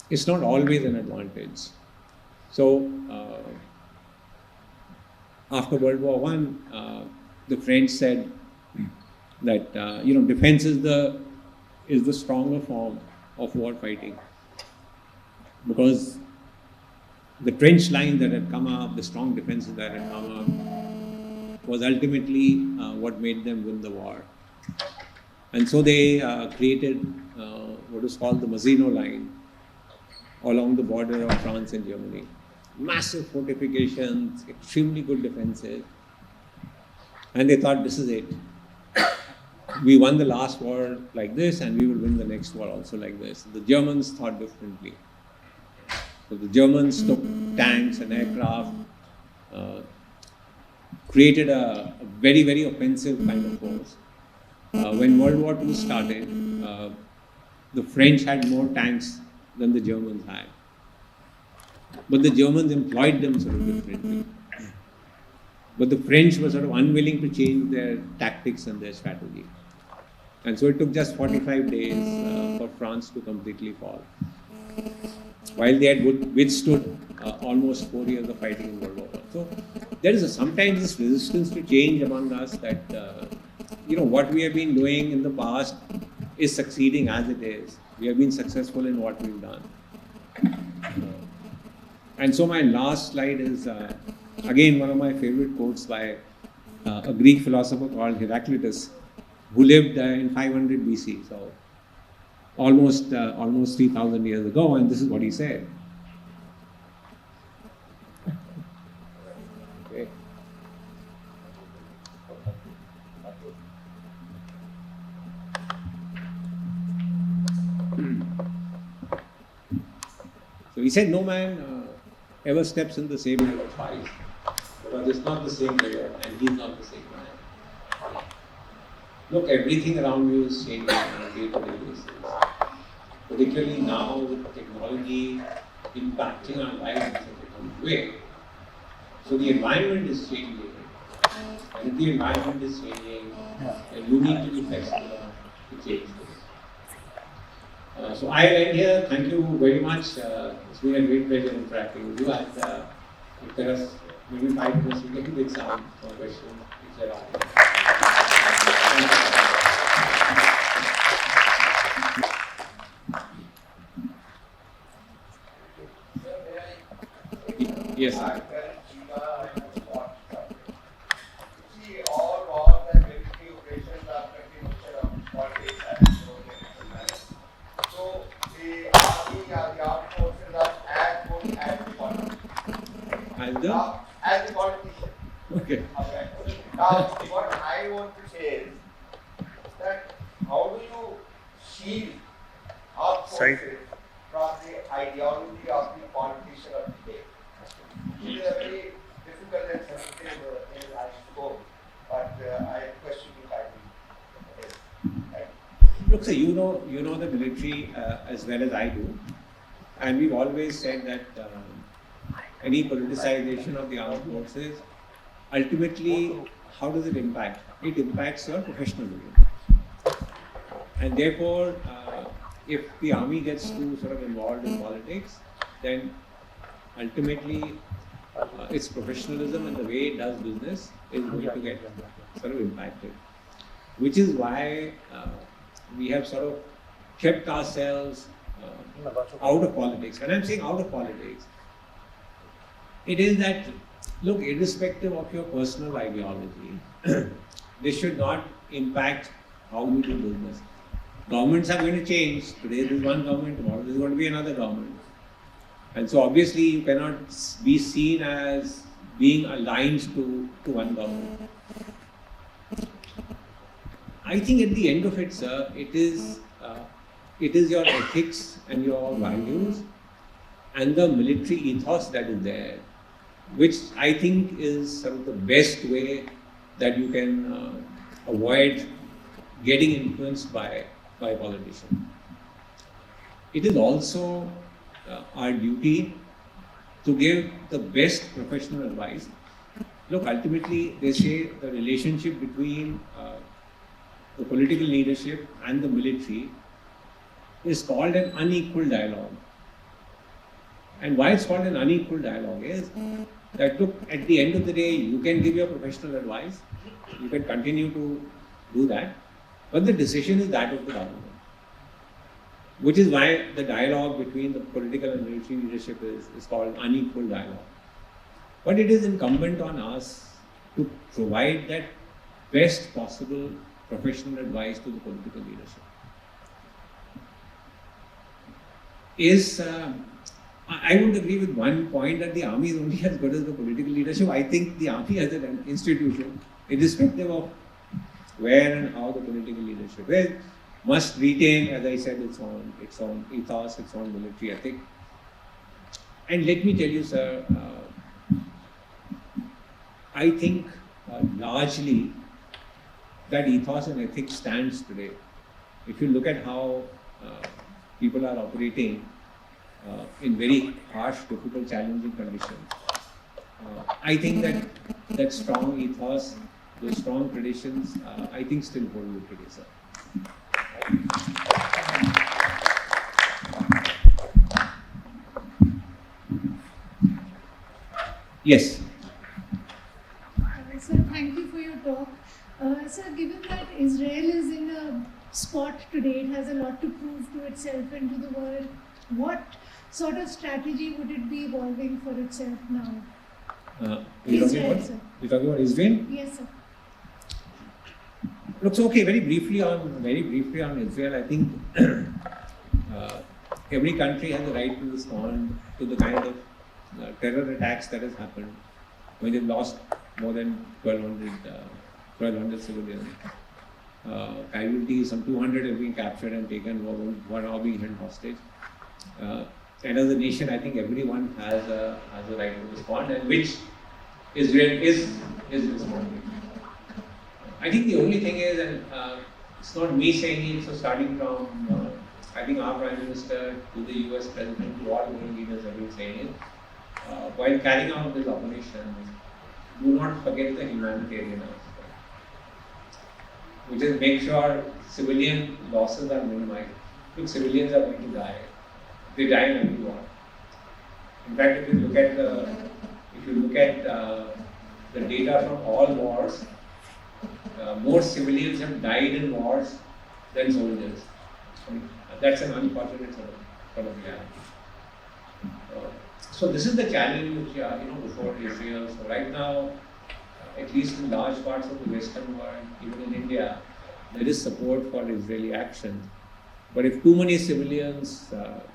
It's not always an advantage. So, after World War I, the French said that defense is the stronger form of war fighting, because the trench lines that had come up, the strong defenses that had come up, was ultimately what made them win the war. And so they created what is called the Maginot Line along the border of France and Germany. Massive fortifications, extremely good defenses. And they thought, this is it. We won the last war like this, and we will win the next war also like this. The Germans thought differently. So the Germans took tanks and aircraft, created a very, very offensive kind of force. When World War II started, the French had more tanks than the Germans had. But the Germans employed them sort of differently. But the French were sort of unwilling to change their tactics and their strategy. And so it took just 45 days for France to completely fall, while they had withstood almost 4 years of fighting in World War I. So there is sometimes this resistance to change among us that, what we have been doing in the past is succeeding as it is. We have been successful in what we've done. And so my last slide is, again, one of my favorite quotes by a Greek philosopher called Heraclitus, who lived in 500 BC, so almost 3,000 years ago, and this is what he said. Okay. So he said, no man ever steps in the same river twice, because it's not the same river and he's not the same man. Look, everything around you is changing on a day-to-day basis. Particularly now with technology impacting our lives in such a different way. So the environment is changing. And if the environment is changing, then you need to be flexible to change this. So I'll end here. Thank you very much. It's been a great pleasure interacting with you. And if there are maybe 5 minutes, we can take some questions if there are. Yes, sir. See, all wars and military operations are continuation of politics and so. So the army or the armed forces are as good as the politician. As the politician. Okay. Okay. Now, what I want to say is that how do you shield our forces from the ideology of the politician of today? It is a very difficult and sensitive thing I spoke, but I question you kindly. Look, sir, you know the military as well as I do, and we've always said that any politicization of the armed forces, ultimately, how does it impact? It impacts your professionalism. And therefore, if the army gets too sort of involved in politics, then ultimately its professionalism and the way it does business is going to get sort of impacted. Which is why we have sort of kept ourselves out of politics. When I'm saying out of politics, it is that, look, irrespective of your personal ideology, this should not impact how you do business. Governments are going to change. Today there is one government, tomorrow there is going to be another government. And so obviously you cannot be seen as being aligned to one government. I think at the end of it, sir, it is your ethics and your values and the military ethos that is there, which I think is sort of the best way that you can avoid getting influenced by a politician. It is also our duty to give the best professional advice. Look, ultimately, they say the relationship between the political leadership and the military is called an unequal dialogue. And why it's called an unequal dialogue is that, look, at the end of the day, you can give your professional advice, You can continue to do that, but the decision is that of the government. Which is why the dialogue between the political and military leadership is called unequal dialogue. But it is incumbent on us to provide that best possible professional advice to the political leadership. I would agree with one point that the army is only as good as the political leadership. I think the army as an institution, irrespective of where and how the political leadership is, must retain, as I said, its own ethos, its own military ethic. And let me tell you, sir, I think largely that ethos and ethics stands today. If you look at how people are operating in very harsh, difficult, challenging conditions, I think that strong ethos, those strong traditions, I think still hold good today, sir. Yes. Sir, thank you for your talk. Sir, given that Israel is in a spot today, it has a lot to prove to itself and to the world, what sort of strategy would it be evolving for itself now? You're talking about Israel? Yes, sir. Looks okay. Very briefly on Israel, I think every country has the right to respond to the kind of terror attacks that has happened when they've lost more than 1,200 civilians. Casualties, some 200 have been captured and taken, one are being held hostage. And as a nation, I think everyone has a right to respond, and which Israel is responding. I think the only thing is, and it's not me saying it, so starting from, I think our Prime Minister to the US President to all world leaders have been saying it, while carrying out this operation, do not forget the humanitarian aspect, which is make sure civilian losses are minimized. Look, civilians are going to die. They die in every war. In fact, if you look at the data from all wars, more civilians have died in wars than soldiers. I mean, that's an unfortunate sort of reality. So this is the challenge before Israel. So right now, at least in large parts of the Western world, even in India, there is support for Israeli action. But if too many civilians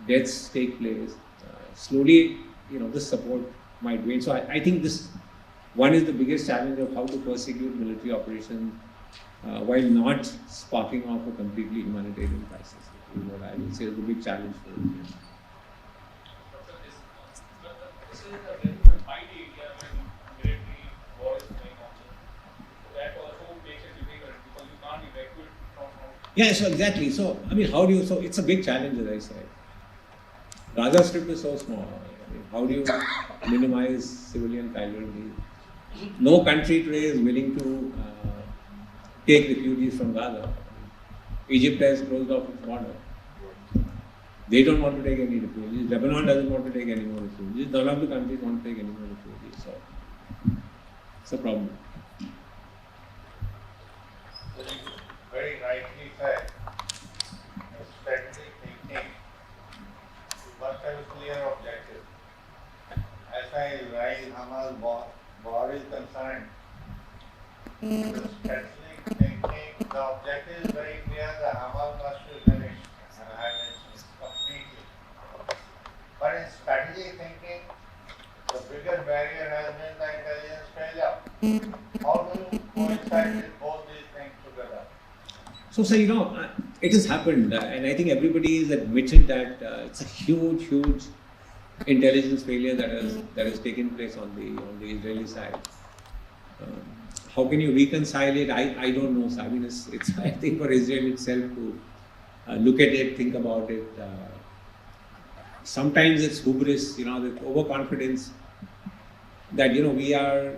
deaths take place, slowly, this support might wane. So I think this one is the biggest challenge of how to persecute military operations while not sparking off a completely humanitarian crisis. What I would say is the big challenge for India. This is a very confined area when military war is going on. That also makes it difficult because you can't evacuate from. Yeah, so exactly. So, I mean, so it's a big challenge, as I said. Gaza Strip is so small. I mean, how do you minimize civilian casualties? No country today is willing to take refugees from Gaza. Egypt has closed off its border. They don't want to take any refugees. Lebanon doesn't want to take any more refugees. None of the countries want to take any more refugees. So, it's a problem. Very rightly said, strategic thinking, you must have a clear objective. As far as Israel-Hamas war is concerned, the strategic thinking, the objective is very clear, the Hamas must be finished, annihilation completely. But in strategic thinking, the bigger barrier has been the intelligence failure. How do you coincide with both these things together? So, it has happened, and I think everybody has admitted that it's a huge intelligence failure that has taken place on the Israeli side. How can you reconcile it? I don't know. So, I mean, it's I think for Israel itself to look at it, think about it. Sometimes it's hubris, the overconfidence that we are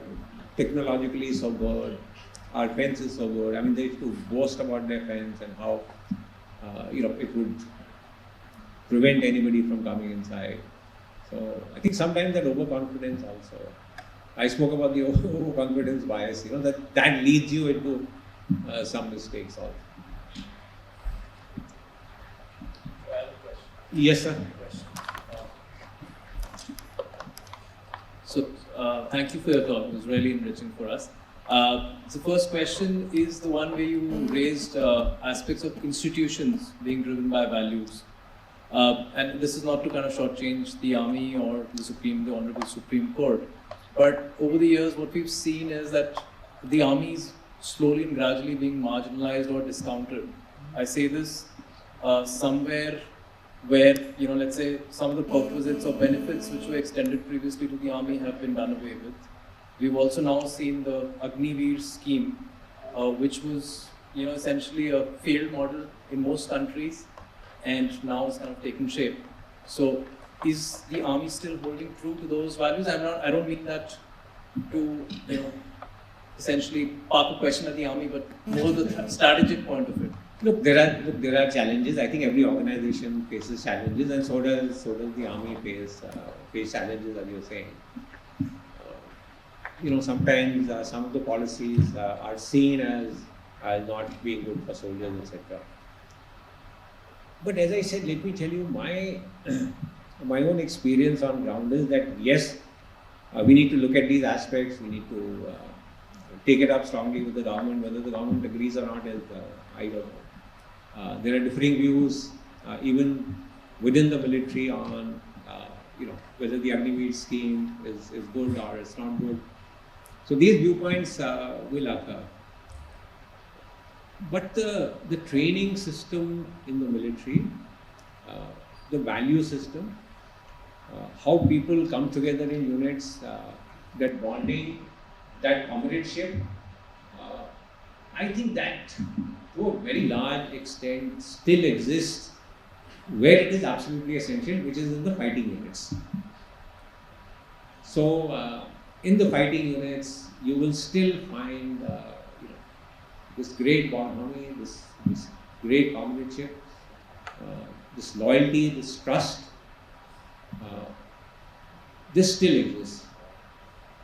technologically so good. Our fence is so good. I mean, they used to boast about their fence and how, it would prevent anybody from coming inside. So I think sometimes that overconfidence also I spoke about the overconfidence bias, that leads you into some mistakes also. Yes, sir. So, thank you for your talk. It was really enriching for us. The first question is the one where you raised aspects of institutions being driven by values. And this is not to kind of shortchange the army or the Honorable Supreme Court. But over the years, what we've seen is that the army is slowly and gradually being marginalized or discounted. I say this somewhere where, let's say some of the perquisites or benefits which were extended previously to the army have been done away with. We've also now seen the Agniveer scheme, which was, essentially a failed model in most countries, and now it's kind of taken shape. So, is the army still holding true to those values? I don't mean that to, essentially park a question at the army, but more the strategic point of it. Look, there are challenges. I think every organization faces challenges, and so does the army face challenges, as you're saying. Sometimes some of the policies are seen as not being good for soldiers, etc. But as I said, let me tell you my own experience on ground is that yes, we need to look at these aspects. We need to take it up strongly with the government. Whether the government agrees or not is I don't know. There are differing views even within the military on whether the Agniveer scheme is good or it's not good. So these viewpoints will occur. But the training system in the military, the value system, how people come together in units, that bonding, that comradeship, I think that to a very large extent still exists where it is absolutely essential, which is in the fighting units. So in the fighting units, you will still find this great bond harmony, this great comradeship, this loyalty, this trust. This still exists,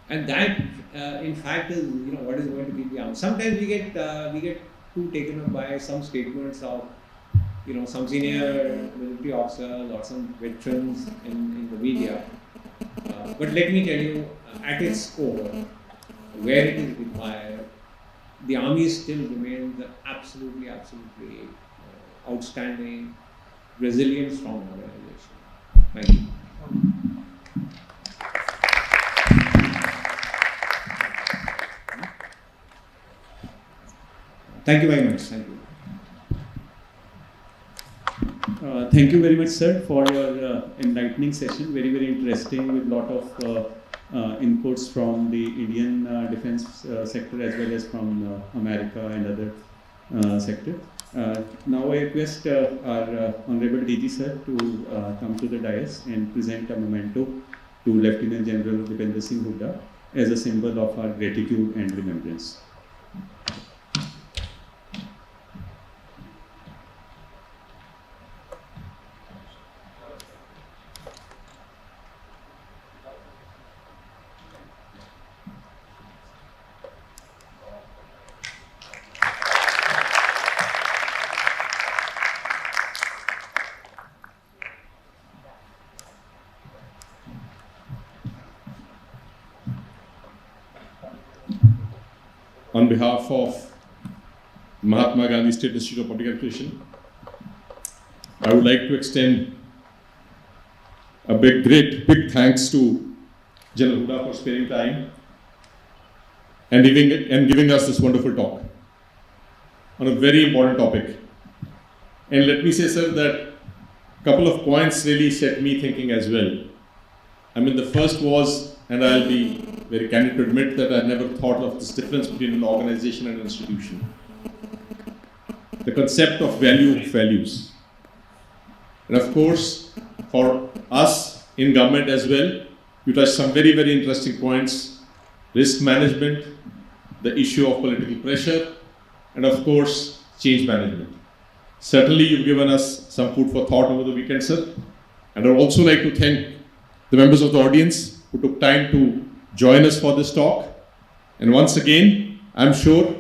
and that, in fact, is what is going to keep the army. Sometimes we get too taken up by some statements of some senior military officers or some veterans in the media. But let me tell you, at its core, where it is required, the army still remains absolutely outstanding, resilient, strong organization. Thank you. Thank you very much. Thank you. Thank you very much, sir, for your enlightening session. Very, very interesting, with a lot of inputs from the Indian defense sector as well as from America and other sectors. Now I request our Honorable DG sir to come to the dais and present a memento to Lieutenant General Dipender Singh Hooda as a symbol of our gratitude and remembrance. On behalf of Mahatma Gandhi State Institute of Political Education, I would like to extend a big thanks to General Hooda for sparing time and giving us this wonderful talk on a very important topic. And let me say, sir, that a couple of points really set me thinking as well. I mean, the first was, and I'll be very candid to admit that I never thought of this difference between an organization and an institution. The concept of values. And of course, for us in government as well, you touched some very, very interesting points: risk management, the issue of political pressure, and of course, change management. Certainly, you've given us some food for thought over the weekend, sir. And I'd also like to thank the members of the audience who took time to join us for this talk. And once again, I'm sure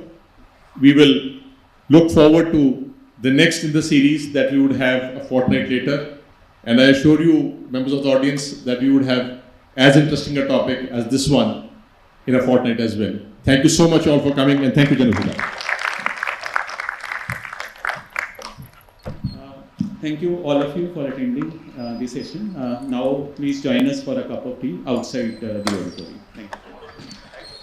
we will look forward to the next in the series that we would have a fortnight later. And I assure you, members of the audience, that we would have as interesting a topic as this one in a fortnight as well. Thank you so much all for coming, and thank you, Janusudha. Thank you all of you for attending this session. Now please join us for a cup of tea outside the auditorium. Thank you.